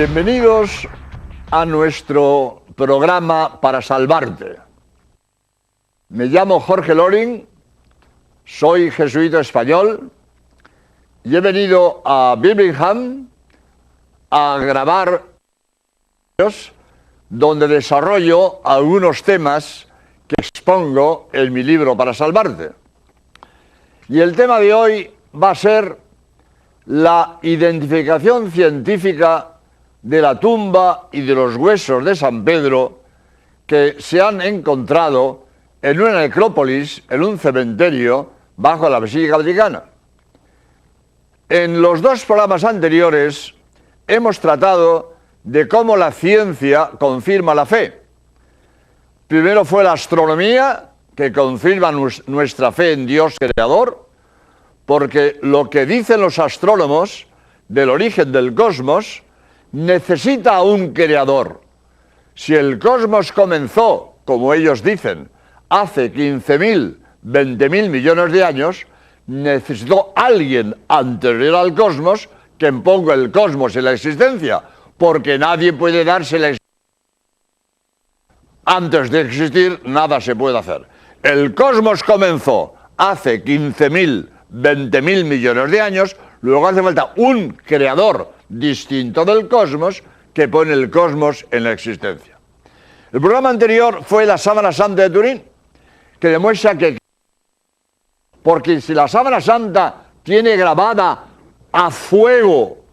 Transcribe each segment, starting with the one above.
Bienvenidos a nuestro programa Para Salvarte. Me llamo Jorge Loring, soy jesuita español y he venido a Birmingham a grabar donde desarrollo algunos temas que expongo en mi libro Para Salvarte. Y el tema de hoy va a ser la identificación científica de la tumba y de los huesos de San Pedro que se han encontrado en una necrópolis, en un cementerio bajo la Basílica Vaticana. En los dos programas anteriores hemos tratado de cómo la ciencia confirma la fe. Primero fue la astronomía, que confirma nuestra fe en Dios creador, porque lo que dicen los astrónomos del origen del cosmos necesita a un creador. Si el cosmos comenzó, como ellos dicen, hace 15.000, 20.000 millones de años, necesitó alguien anterior al cosmos que ponga el cosmos en la existencia, porque nadie puede darse la existencia. Antes de existir, nada se puede hacer. El cosmos comenzó hace 15.000, 20.000 millones de años, luego hace falta un creador distinto del cosmos que pone el cosmos en la existencia. El programa anterior fue la Sábana Santa de Turín, que demuestra que, porque si la Sábana Santa tiene grabada a fuego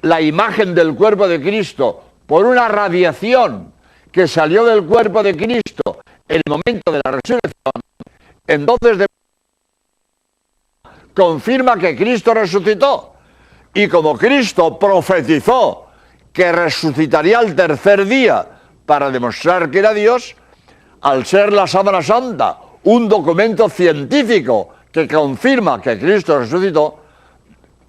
la imagen del cuerpo de Cristo por una radiación que salió del cuerpo de Cristo en el momento de la resurrección, entonces confirma que Cristo resucitó. Y como Cristo profetizó que resucitaría al tercer día para demostrar que era Dios, al ser la Sábana Santa un documento científico que confirma que Cristo resucitó,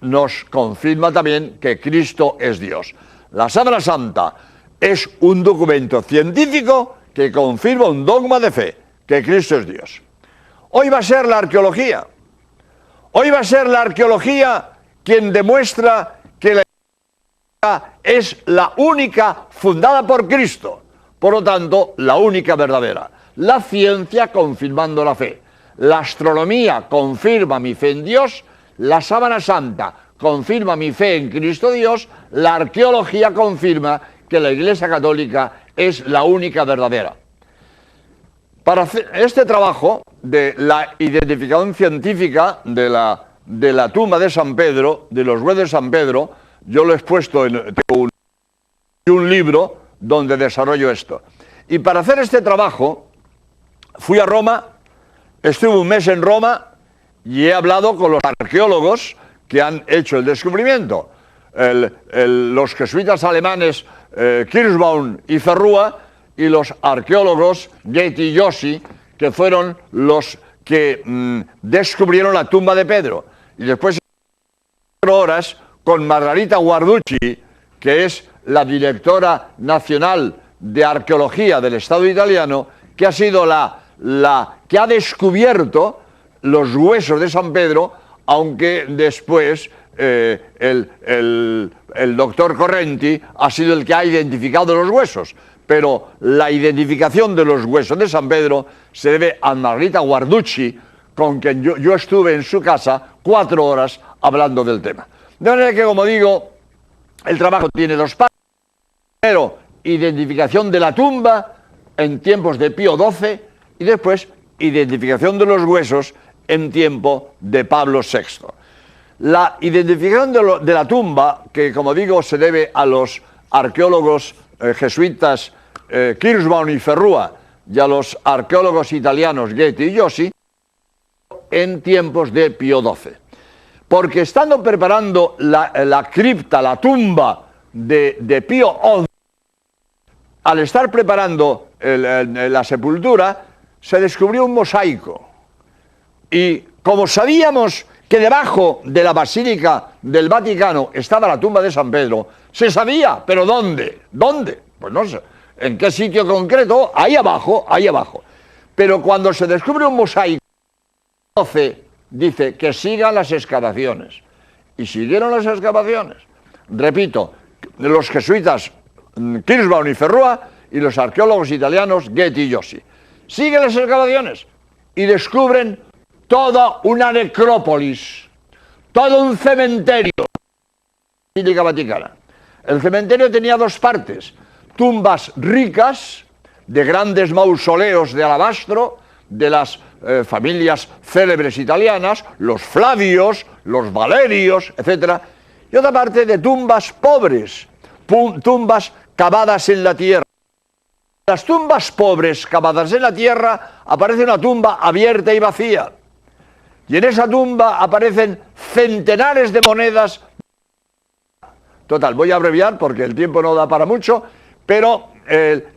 nos confirma también que Cristo es Dios. La Sábana Santa es un documento científico que confirma un dogma de fe, que Cristo es Dios. Hoy va a ser la arqueología. Hoy va a ser la arqueología quien demuestra que la Iglesia es la única fundada por Cristo, por lo tanto, la única verdadera. La ciencia confirmando la fe. La astronomía confirma mi fe en Dios, la Sábana Santa confirma mi fe en Cristo Dios, la arqueología confirma que la Iglesia Católica es la única verdadera. Para hacer este trabajo de la identificación científica de la tumba de San Pedro, de los huesos de San Pedro, yo lo he expuesto en un libro donde desarrollo esto. Y para hacer este trabajo fui a Roma, estuve un mes en Roma y he hablado con los arqueólogos que han hecho el descubrimiento. Los jesuitas alemanes Kirschbaum y Ferrua, y los arqueólogos Getty y Yossi, que fueron los que descubrieron la tumba de Pedro. Y después, 4 horas, con Margarita Guarducci, que es la directora nacional de arqueología del Estado italiano, que ha sido la que ha descubierto los huesos de San Pedro, aunque después el doctor Correnti ha sido el que ha identificado los huesos. Pero la identificación de los huesos de San Pedro se debe a Margarita Guarducci, con quien yo estuve en su casa 4 horas hablando del tema. De manera que, como digo, el trabajo tiene 2 partes. Primero, identificación de la tumba en tiempos de Pío XII y después identificación de los huesos en tiempo de Pablo VI. La identificación de la tumba, que como digo se debe a los arqueólogos jesuitas Kirschbaum y Ferrua y a los arqueólogos italianos Getty y Yossi, en tiempos de Pío XII. Porque estando preparando la cripta, la tumba de Pío XI, al estar preparando la sepultura, se descubrió un mosaico. Y como sabíamos que debajo de la Basílica del Vaticano estaba la tumba de San Pedro, se sabía, pero ¿dónde? ¿Dónde? Pues no sé. ¿En qué sitio concreto? Ahí abajo, ahí abajo. Pero cuando se descubre un mosaico, dice que sigan las excavaciones. Y siguieron las excavaciones. Repito, los jesuitas Kirschbaum y Ferrua y los arqueólogos italianos Getty y Yossi. Siguen las excavaciones y descubren toda una necrópolis, todo un cementerio de la Basílica Vaticana. El cementerio tenía dos partes: tumbas ricas de grandes mausoleos de alabastro de las familias célebres italianas, los Flavios, los Valerios, etc. Y otra parte de tumbas pobres, tumbas cavadas en la tierra. En las tumbas pobres cavadas en la tierra aparece una tumba abierta y vacía. Y en esa tumba aparecen centenares de monedas. Total, voy a abreviar porque el tiempo no da para mucho, pero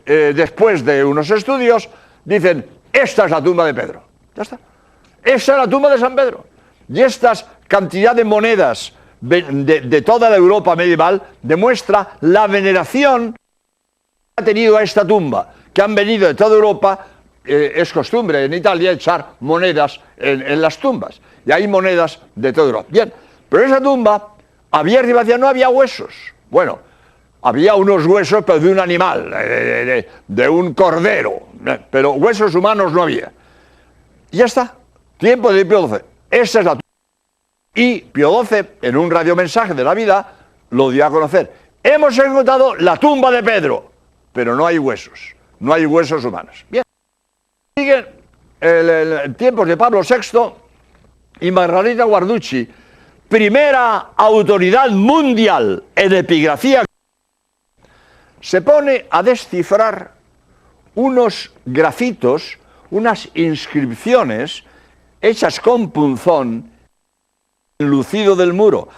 después de unos estudios dicen: esta es la tumba de Pedro. Ya está. Esa es la tumba de San Pedro. Y esta cantidad de monedas de toda la Europa medieval demuestra la veneración que ha tenido a esta tumba, que han venido de toda Europa. Es costumbre en Italia echar monedas en las tumbas, y hay monedas de toda Europa. Bien, pero esa tumba abierta y vacía, no había huesos. Bueno, había unos huesos, pero de un animal, de un cordero, pero huesos humanos no había. Y ya está, tiempo de Pío XII. Esa es la tumba. Y Pío XII, en un radiomensaje de Navidad, lo dio a conocer. Hemos encontrado la tumba de Pedro, pero no hay huesos humanos. Bien. Siguen tiempos de Pablo VI y Margarita Guarducci, primera autoridad mundial en epigrafía, se pone a descifrar unos grafitos, unas inscripciones hechas con punzón enlucido del muro.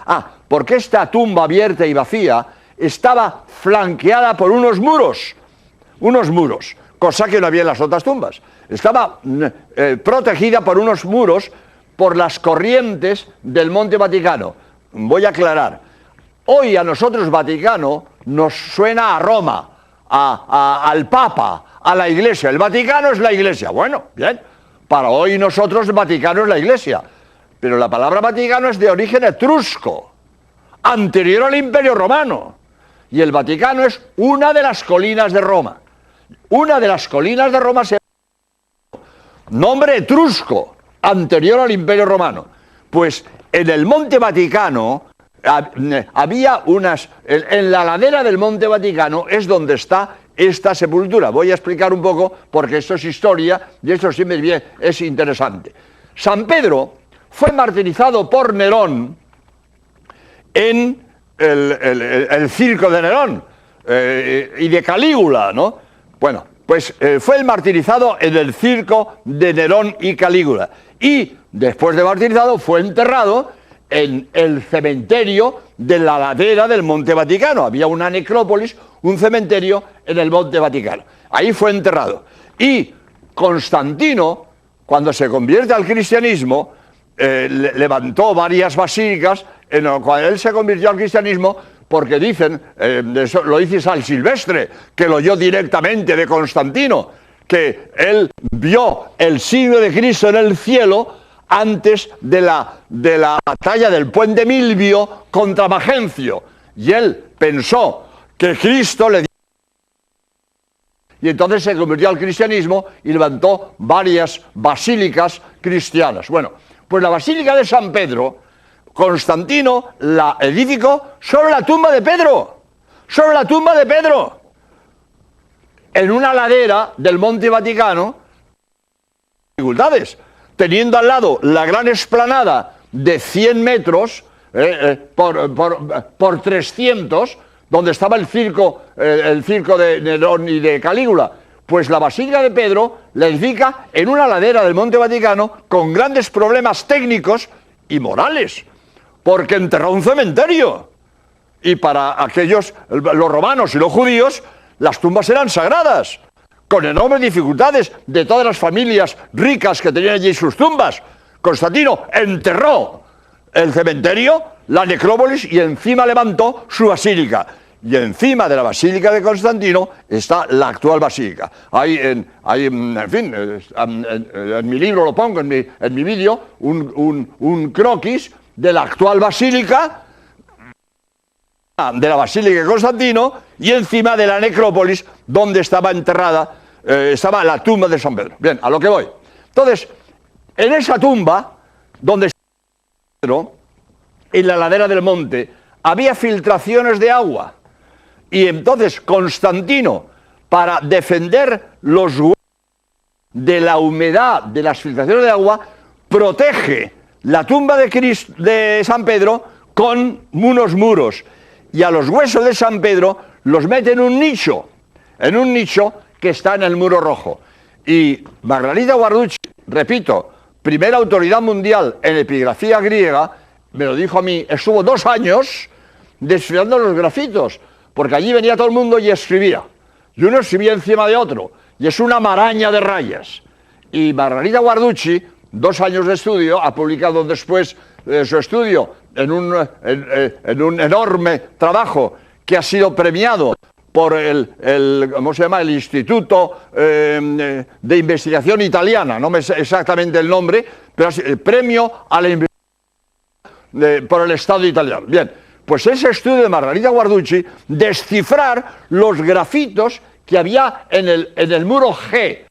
Porque esta tumba abierta y vacía estaba flanqueada por unos muros, cosa que no había en las otras tumbas. Estaba protegida por unos muros por las corrientes del Monte Vaticano. Voy a aclarar. Hoy a nosotros Vaticano nos suena a Roma, al Papa, a la Iglesia. El Vaticano es la Iglesia. Bueno, bien. Para hoy nosotros el Vaticano es la Iglesia. Pero la palabra Vaticano es de origen etrusco, anterior al Imperio Romano. Y el Vaticano es una de las colinas de Roma. Una de las colinas de Roma se llama nombre etrusco, anterior al Imperio Romano. Pues en el Monte Vaticano había en la ladera del Monte Vaticano es donde está esta sepultura. Voy a explicar un poco porque esto es historia y esto siempre es interesante. San Pedro fue martirizado por Nerón en el circo de Nerón y de Calígula, ¿no? Bueno, pues fue el martirizado en el circo de Nerón y Calígula. Y después de martirizado fue enterrado en el cementerio de la ladera del Monte Vaticano. Había una necrópolis, un cementerio en el Monte Vaticano. Ahí fue enterrado. Y Constantino, cuando se convierte al cristianismo, levantó varias basílicas en las cuales él se convirtió al cristianismo, porque dicen, lo dice San Silvestre, que lo oyó directamente de Constantino, que él vio el signo de Cristo en el cielo antes de la batalla del puente Milvio contra Magencio. Y él pensó que Cristo le dio. Y entonces se convirtió al cristianismo y levantó varias basílicas cristianas. Bueno, pues la Basílica de San Pedro, Constantino la edificó sobre la tumba de Pedro. Sobre la tumba de Pedro. En una ladera del Monte Vaticano, dificultades, teniendo al lado la gran explanada de 100 metros por 300, donde estaba el circo de Nerón y de Calígula. Pues la Basílica de Pedro la edifica en una ladera del Monte Vaticano con grandes problemas técnicos y morales, porque enterró un cementerio. Y para aquellos, los romanos y los judíos, las tumbas eran sagradas, con enormes dificultades de todas las familias ricas que tenían allí sus tumbas. Constantino enterró el cementerio, la necrópolis, y encima levantó su basílica. Y encima de la Basílica de Constantino está la actual basílica. En mi libro lo pongo, en mi vídeo, un croquis de la actual basílica, de la Basílica de Constantino y encima de la necrópolis donde estaba enterrada, estaba la tumba de San Pedro. Bien, a lo que voy. Entonces, en esa tumba, donde está Pedro, en la ladera del monte, había filtraciones de agua. Y entonces Constantino, para defender los huesos de la humedad de las filtraciones de agua, protege la tumba de San Pedro con unos muros. Y a los huesos de San Pedro los mete en un nicho que está en el muro rojo. Y Margarita Guarducci, repito, primera autoridad mundial en epigrafía griega, me lo dijo a mí, estuvo 2 años desfilando los grafitos, porque allí venía todo el mundo y escribía. Y uno escribía encima de otro, y es una maraña de rayas. Y Margarita Guarducci, 2 años de estudio, ha publicado después su estudio en un enorme trabajo que ha sido premiado por ¿cómo se llama? El Instituto de Investigación Italiana, no me sé exactamente el nombre, pero el premio a la investigación por el Estado italiano. Bien, pues ese estudio de Margarita Guarducci, descifrar los grafitos que había en el muro G,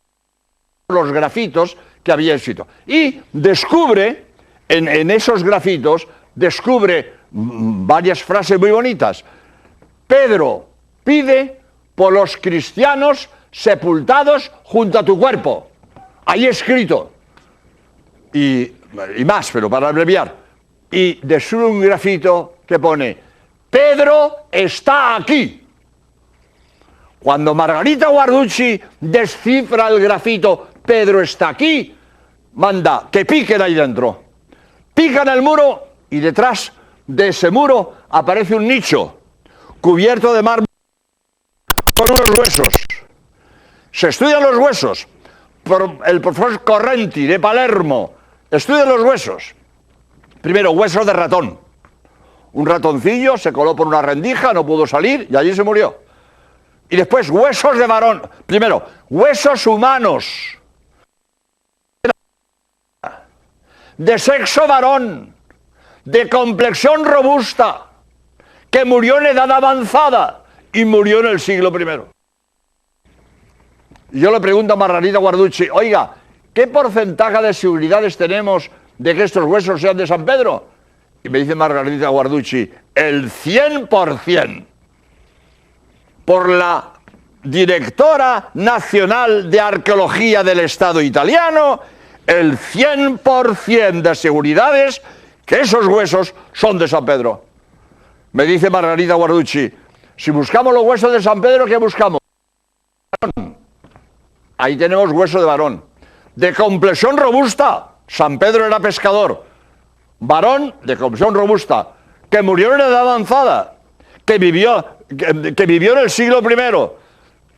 los grafitos que había escrito. Y descubre, en esos grafitos, descubre varias frases muy bonitas. Pedro pide por los cristianos sepultados junto a tu cuerpo. Ahí escrito. Y más, pero para abreviar. Y descubre un grafito que pone, Pedro está aquí. Cuando Margarita Guarducci descifra el grafito, Pedro está aquí, manda que piquen ahí dentro. Pican el muro y detrás de ese muro aparece un nicho cubierto de mármol con unos huesos. Se estudian los huesos. El profesor Correnti de Palermo estudia los huesos. Primero, huesos de ratón. Un ratoncillo se coló por una rendija, no pudo salir y allí se murió. Y después, huesos de varón. Primero, huesos humanos. De sexo varón. De complexión robusta. Que murió en edad avanzada y murió en el siglo I. Y yo le pregunto a Margarita Guarducci, oiga, ¿qué porcentaje de seguridades tenemos de que estos huesos sean de San Pedro? Y me dice Margarita Guarducci, el 100%. Por la directora nacional de arqueología del Estado italiano, el 100% de seguridades que esos huesos son de San Pedro. Me dice Margarita Guarducci, si buscamos los huesos de San Pedro, ¿qué buscamos? Ahí tenemos hueso de varón. De complexión robusta, San Pedro era pescador. Varón de complexión robusta, que murió en edad avanzada, que vivió en el siglo I.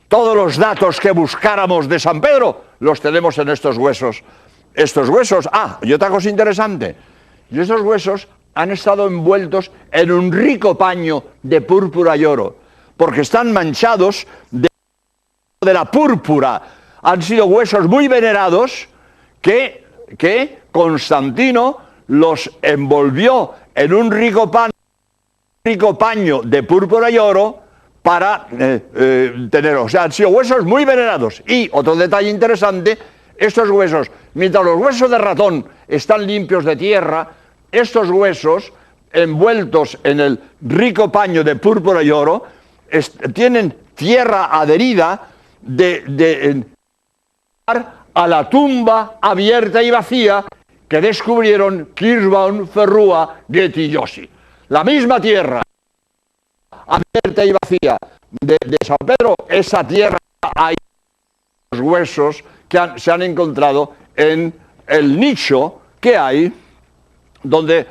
Todos los datos que buscáramos de San Pedro los tenemos en estos huesos. Estos huesos, y otra cosa interesante, y estos huesos han estado envueltos en un rico paño de púrpura y oro, porque están manchados de la púrpura. Han sido huesos muy venerados que Constantino los envolvió en un rico paño de púrpura y oro para tenerlos. O sea, han sido huesos muy venerados. Y otro detalle interesante, estos huesos, mientras los huesos de ratón están limpios de tierra, estos huesos, envueltos en el rico paño de púrpura y oro, tienen tierra adherida a la tumba abierta y vacía que descubrieron Kirschbaum, Ferrua, Getty y Yossi. La misma tierra abierta y vacía de San Pedro, esa tierra hay los huesos que se han encontrado en el nicho que hay donde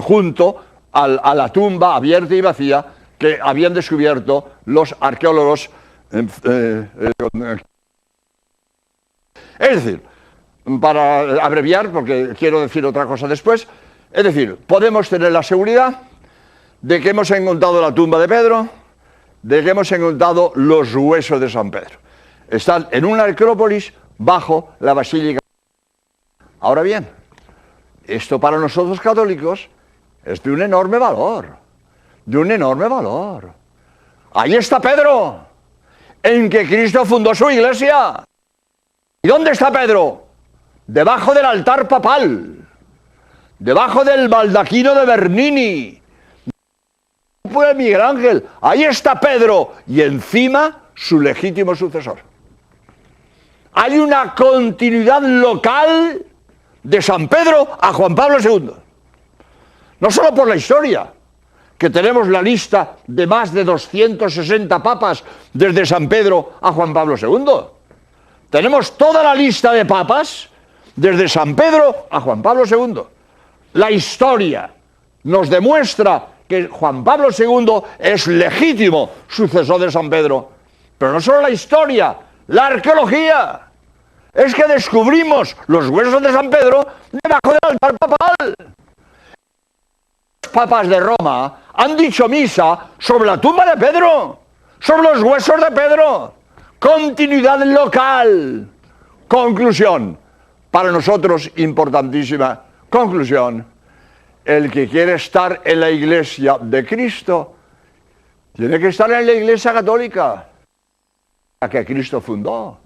junto a la tumba abierta y vacía que habían descubierto los arqueólogos. Es decir, para abreviar, porque quiero decir otra cosa después, es decir, podemos tener la seguridad de que hemos encontrado la tumba de Pedro, de que hemos encontrado los huesos de San Pedro. Están en una necrópolis bajo la Basílica. Ahora bien, esto para nosotros católicos es de un enorme valor, de un enorme valor. Ahí está Pedro, en que Cristo fundó su iglesia. ¿Y dónde está Pedro? Debajo del altar papal, debajo del baldaquino de Bernini, de Miguel Ángel. Ahí está Pedro y encima su legítimo sucesor. Hay una continuidad local de San Pedro a Juan Pablo II. No solo por la historia, que tenemos la lista de más de 260 papas desde San Pedro a Juan Pablo II. Tenemos toda la lista de papas desde San Pedro a Juan Pablo II. La historia nos demuestra que Juan Pablo II es legítimo sucesor de San Pedro. Pero no solo la historia, la arqueología. Es que descubrimos los huesos de San Pedro debajo del altar papal. Los papas de Roma han dicho misa sobre la tumba de Pedro, sobre los huesos de Pedro. Continuidad local. Conclusión. Para nosotros importantísima. Conclusión. El que quiere estar en la iglesia de Cristo tiene que estar en la iglesia católica, la que Cristo fundó.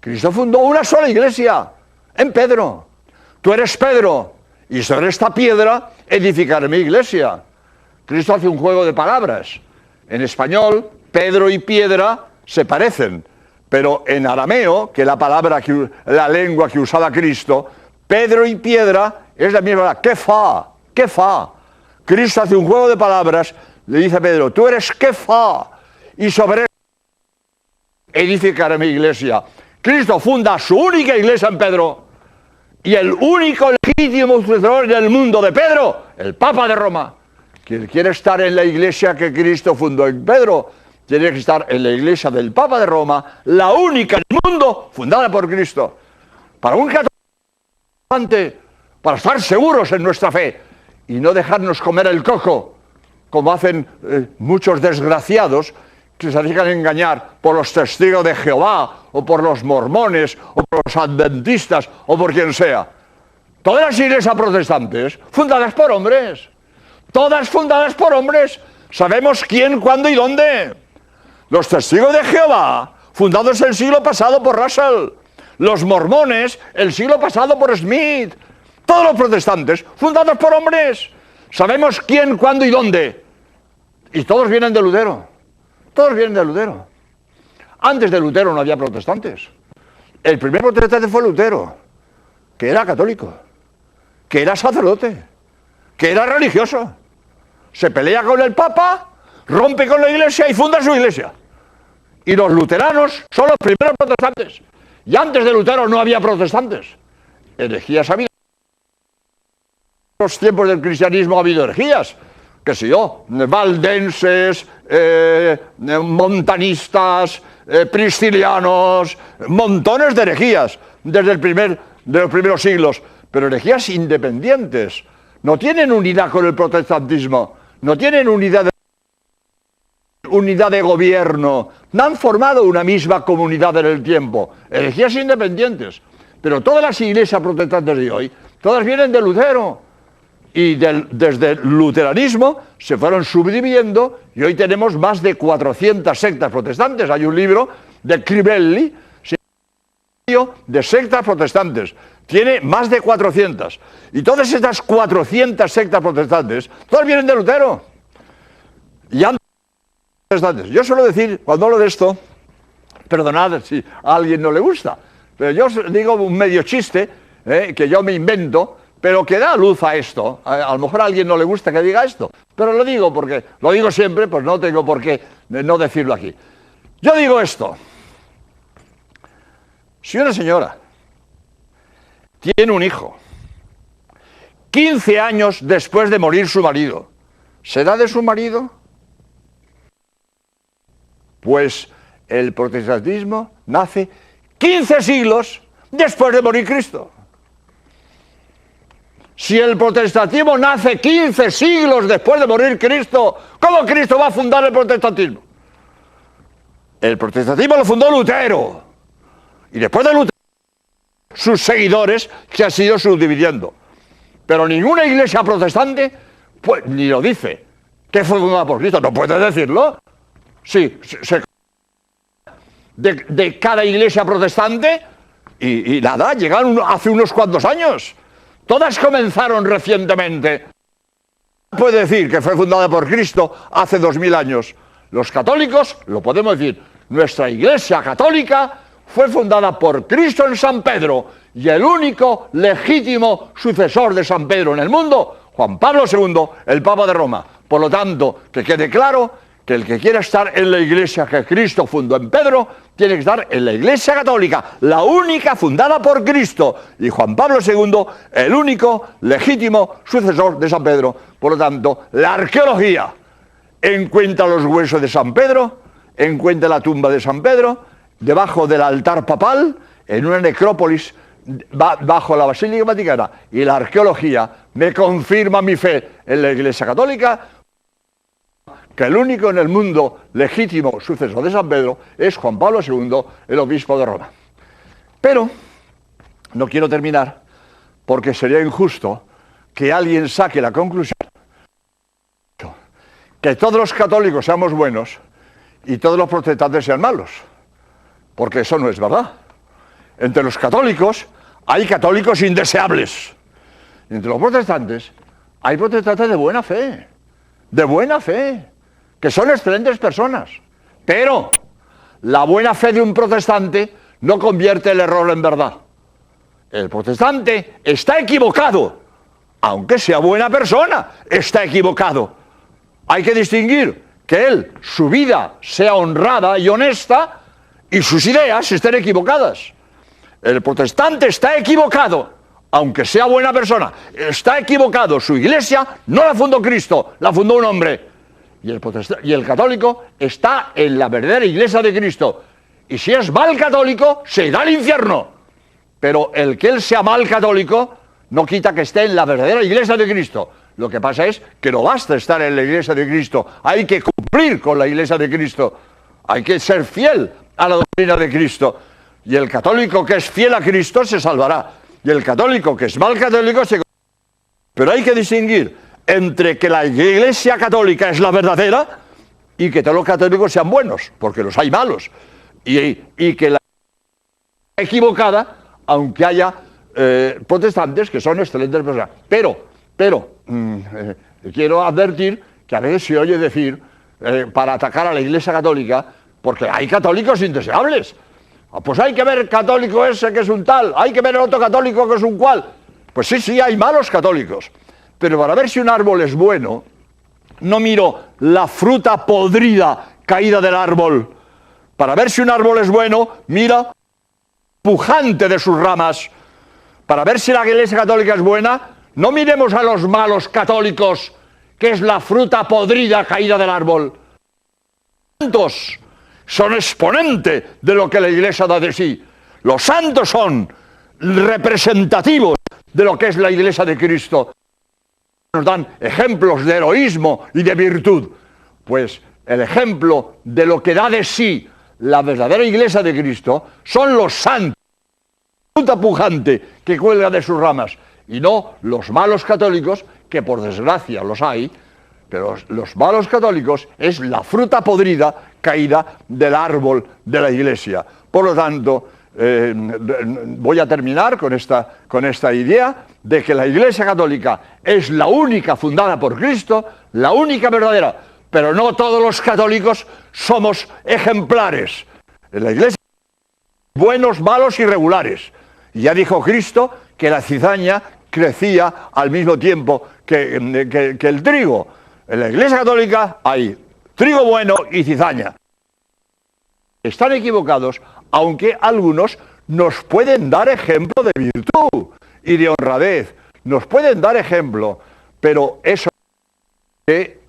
Cristo fundó una sola iglesia, en Pedro. Tú eres Pedro, y sobre esta piedra edificaré mi iglesia. Cristo hace un juego de palabras. En español, Pedro y piedra se parecen, pero en arameo, que es la lengua que usaba Cristo, Pedro y piedra es la misma palabra. Kefa. Cristo hace un juego de palabras, le dice a Pedro, tú eres Kefa, y sobre edificaré mi iglesia. Cristo funda su única iglesia en Pedro, y el único legítimo sucesor del mundo de Pedro, el Papa de Roma. Quien quiere estar en la iglesia que Cristo fundó en Pedro, tiene que estar en la iglesia del Papa de Roma, la única en el mundo fundada por Cristo. Para un católico, para estar seguros en nuestra fe y no dejarnos comer el coco, como hacen muchos desgraciados que se dejan engañar por los testigos de Jehová, o por los mormones, o por los adventistas, o por quien sea. Todas las iglesias protestantes, fundadas por hombres, todas fundadas por hombres, sabemos quién, cuándo y dónde. Los testigos de Jehová, fundados el siglo pasado por Russell. Los mormones, el siglo pasado por Smith. Todos los protestantes, fundados por hombres. Sabemos quién, cuándo y dónde. Y todos vienen de Lutero. Todos vienen de Lutero. Antes de Lutero no había protestantes. El primer protestante fue Lutero, que era católico, que era sacerdote, que era religioso. Se pelea con el Papa, rompe con la iglesia y funda su iglesia. Y los luteranos son los primeros protestantes. Y antes de Lutero no había protestantes. Herejías ha habido. En los tiempos del cristianismo ha habido herejías. Qué sé yo, valdenses, montanistas, priscilianos, montones de herejías de los primeros siglos. Pero herejías independientes. No tienen unidad con el protestantismo. No tienen unidad de gobierno, no han formado una misma comunidad en el tiempo, herejías independientes. Pero todas las iglesias protestantes de hoy, todas vienen de Lutero, y desde el luteranismo se fueron subdividiendo, y hoy tenemos más de 400 sectas protestantes. Hay un libro de Crivelli, de sectas protestantes, tiene más de 400, y todas estas 400 sectas protestantes, todas vienen de Lutero, y han protestantes. Yo suelo decir, cuando hablo de esto, perdonad si a alguien no le gusta, pero yo digo un medio chiste, que yo me invento, pero que da luz a esto. A lo mejor a alguien no le gusta que diga esto, pero lo digo porque lo digo siempre, pues no tengo por qué no decirlo aquí. Yo digo esto: si una señora tiene un hijo 15 años después de morir su marido, ¿será de su marido? Pues el protestantismo nace 15 siglos después de morir Cristo. Si el protestantismo nace 15 siglos después de morir Cristo, ¿cómo Cristo va a fundar el protestantismo? El protestantismo lo fundó Lutero. Y después de Lutero, sus seguidores se han ido subdividiendo. Pero ninguna iglesia protestante, pues, ni lo dice. que fue fundada por Cristo. ¿No puedes decirlo? Sí, de cada iglesia protestante y nada, llegaron hace unos cuantos años. Todas comenzaron recientemente. Puede decir que fue fundada por Cristo hace 2000 años. Los católicos, lo podemos decir, nuestra Iglesia Católica fue fundada por Cristo en San Pedro y el único legítimo sucesor de San Pedro en el mundo, Juan Pablo II, el Papa de Roma. Por lo tanto, que quede claro que el que quiera estar en la Iglesia que Cristo fundó en Pedro, tiene que estar en la Iglesia Católica, la única fundada por Cristo, y Juan Pablo II, el único legítimo sucesor de San Pedro. Por lo tanto, la arqueología encuentra los huesos de San Pedro, encuentra la tumba de San Pedro, debajo del altar papal, en una necrópolis bajo la Basílica Vaticana, y la arqueología me confirma mi fe en la Iglesia Católica, que el único en el mundo legítimo sucesor de San Pedro es Juan Pablo II, el obispo de Roma. Pero no quiero terminar porque sería injusto que alguien saque la conclusión que todos los católicos seamos buenos y todos los protestantes sean malos, porque eso no es verdad. Entre los católicos hay católicos indeseables, y entre los protestantes hay protestantes de buena fe, que son excelentes personas. Pero la buena fe de un protestante no convierte el error en verdad. El protestante está equivocado, aunque sea buena persona, está equivocado. Hay que distinguir que su vida sea honrada y honesta y sus ideas estén equivocadas. El protestante está equivocado, aunque sea buena persona, está equivocado. Su iglesia no la fundó Cristo, la fundó un hombre. Y el católico está en la verdadera iglesia de Cristo. Y si es mal católico, se irá al infierno. Pero el que él sea mal católico no quita que esté en la verdadera iglesia de Cristo. Lo que pasa es que no basta estar en la iglesia de Cristo, hay que cumplir con la iglesia de Cristo, hay que ser fiel a la doctrina de Cristo. Y el católico que es fiel a Cristo se salvará. Y el católico que es mal católico se... Pero hay que distinguir entre que la iglesia católica es la verdadera y que todos los católicos sean buenos, porque los hay malos. Y que la equivocada, aunque haya protestantes que son excelentes personas. Pero quiero advertir que a veces se oye decir, para atacar a la Iglesia Católica, porque hay católicos indeseables. Pues hay que ver el católico ese que es un tal, hay que ver el otro católico que es un cual. Pues sí, hay malos católicos. Pero para ver si un árbol es bueno, no miro la fruta podrida caída del árbol. Para ver si un árbol es bueno, mira pujante de sus ramas. Para ver si la Iglesia Católica es buena, no miremos a los malos católicos, que es la fruta podrida caída del árbol. Los santos son exponente de lo que la Iglesia da de sí. Los santos son representativos de lo que es la Iglesia de Cristo. Nos dan ejemplos de heroísmo y de virtud. Pues el ejemplo de lo que da de sí la verdadera Iglesia de Cristo son los santos, la fruta pujante que cuelga de sus ramas. Y no los malos católicos, que por desgracia los hay, pero los malos católicos es la fruta podrida caída del árbol de la Iglesia. Por lo tanto, voy a terminar con esta idea de que la Iglesia Católica es la única fundada por Cristo, la única verdadera, pero no todos los católicos somos ejemplares. En la Iglesia hay buenos, malos y regulares. Y ya dijo Cristo que la cizaña crecía al mismo tiempo que el trigo. En la Iglesia Católica hay trigo bueno y cizaña. Están equivocados, aunque algunos nos pueden dar ejemplo de virtud y de honradez. Nos pueden dar ejemplo, pero eso que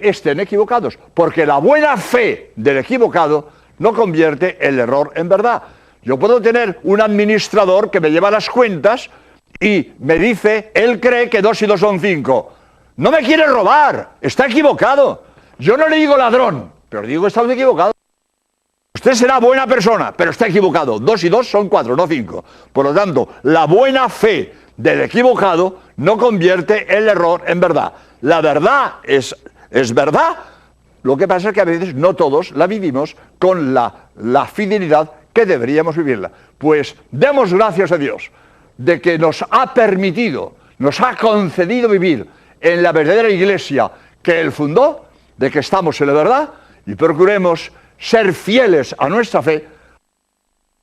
estén equivocados, porque la buena fe del equivocado no convierte el error en verdad. Yo puedo tener un administrador que me lleva las cuentas y me dice, él cree que 2 y 2 son 5. No me quiere robar, está equivocado. Yo no le digo ladrón, pero digo que está equivocado. Usted será buena persona, pero está equivocado. 2 y 2 son 4, no 5. Por lo tanto, la buena fe del equivocado no convierte el error en verdad. La verdad es es verdad. Lo que pasa es que a veces no todos la vivimos con la fidelidad que deberíamos vivirla. Pues demos gracias a Dios de que nos ha permitido, nos ha concedido vivir en la verdadera iglesia que Él fundó, de que estamos en la verdad, y procuremos ser fieles a nuestra fe,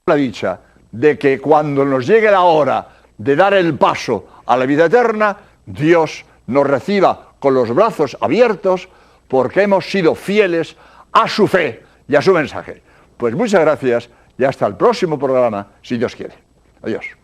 la dicha de que cuando nos llegue la hora de dar el paso a la vida eterna, Dios nos reciba con los brazos abiertos, porque hemos sido fieles a su fe y a su mensaje. Pues muchas gracias y hasta el próximo programa, si Dios quiere. Adiós.